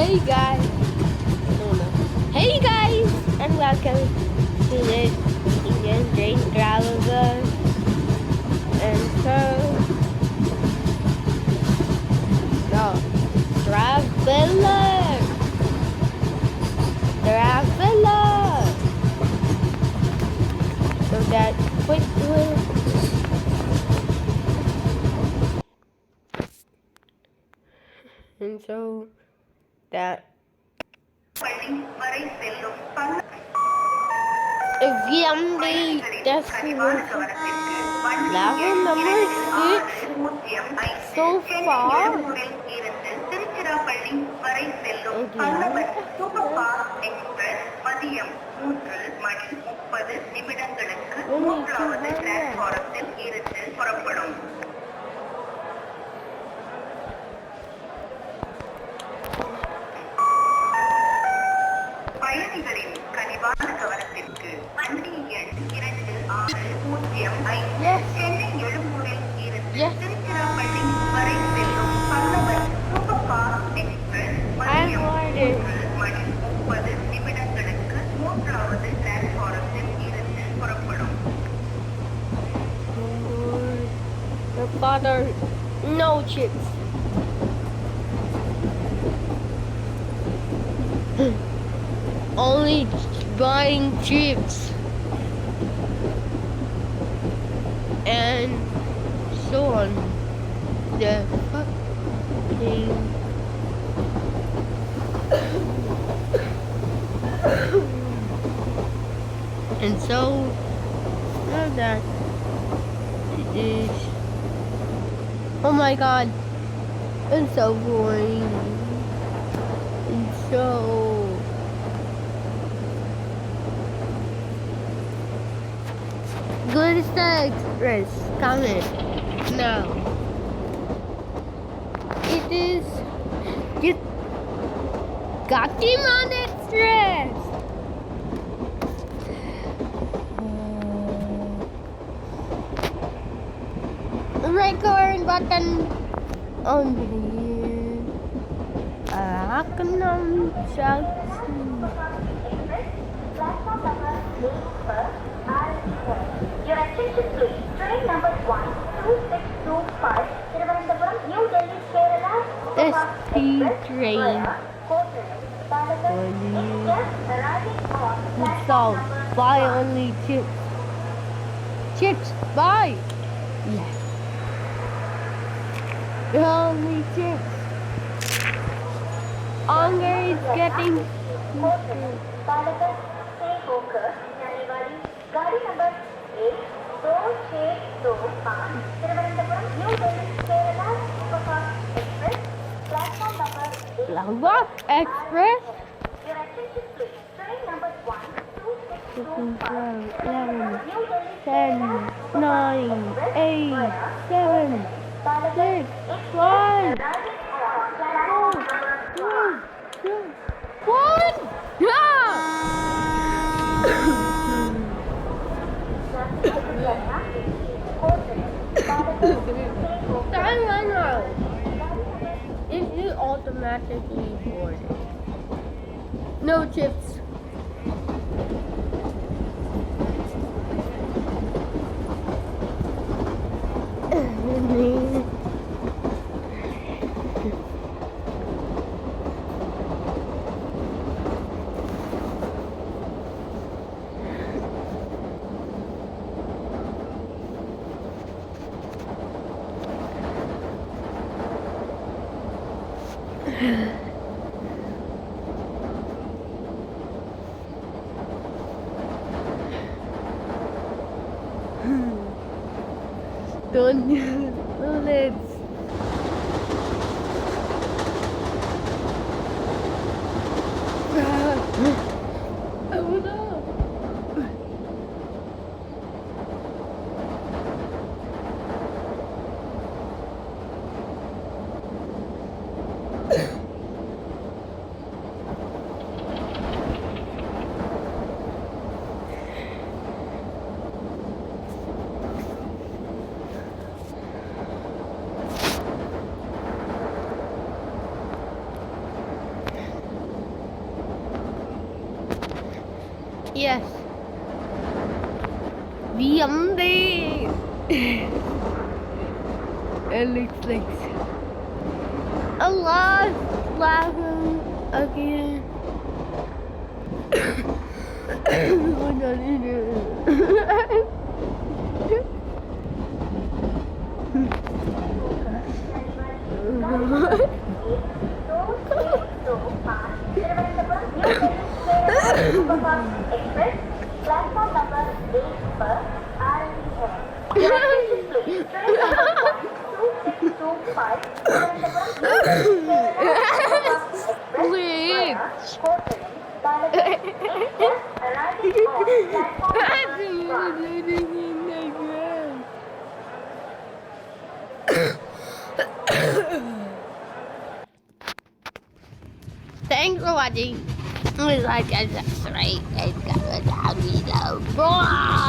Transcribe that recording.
Hey guys, no, no. Hey guys, and welcome to the Indian Train Traveler. And so, no, Traveler, Traveler. So that quick little. And so that VMD destination level number 6 so far. பயணிகளின் கனிவான கவனத்திற்கு வண்டி எண் 2605 சென்னை எழும்பூரில் இருந்து திருச்சிராப்பள்ளி வரை செல்லும் பல்லவர் சூப்பர் ஃபாஸ்ட் எக்ஸ்பிரஸ் மதியம் 3:30 மூன்றாவது பிளாட்பாரத்தில் இருந்து புறப்படும். Your father, no chips. Only buying chips and so on. The fucking and so now that it is, oh my god, it's so boring and so good Express coming now. It is just Gatiman Express. Record button on here. I can shout. Your attention please. Train number 12625 Thiruvananthapuram, New Delhi, Kerala. SP train. So buy only chips. Chips, buy. Yes. Only chips. Hunger is getting. गाड़ी number 12625 Thiruvananthapuram new Delhi Kerala superfast express platform number 8 Langwat Express. Your attention please. Train number 12625 11, New Delhi 10, 9, 8, 7, 6, 5, 4, 3, 2, 1. Yeah! Time run out. It is automatically boarded. No chips. Don't use bullets. Oh no. Yes. Beyonce. It looks like a lot laughing again. What are you doing? Express, platform number 8 पर REM. Your attention please. Train number 1625. Please. Thanks for watching. Please like and subscribe and comment down below.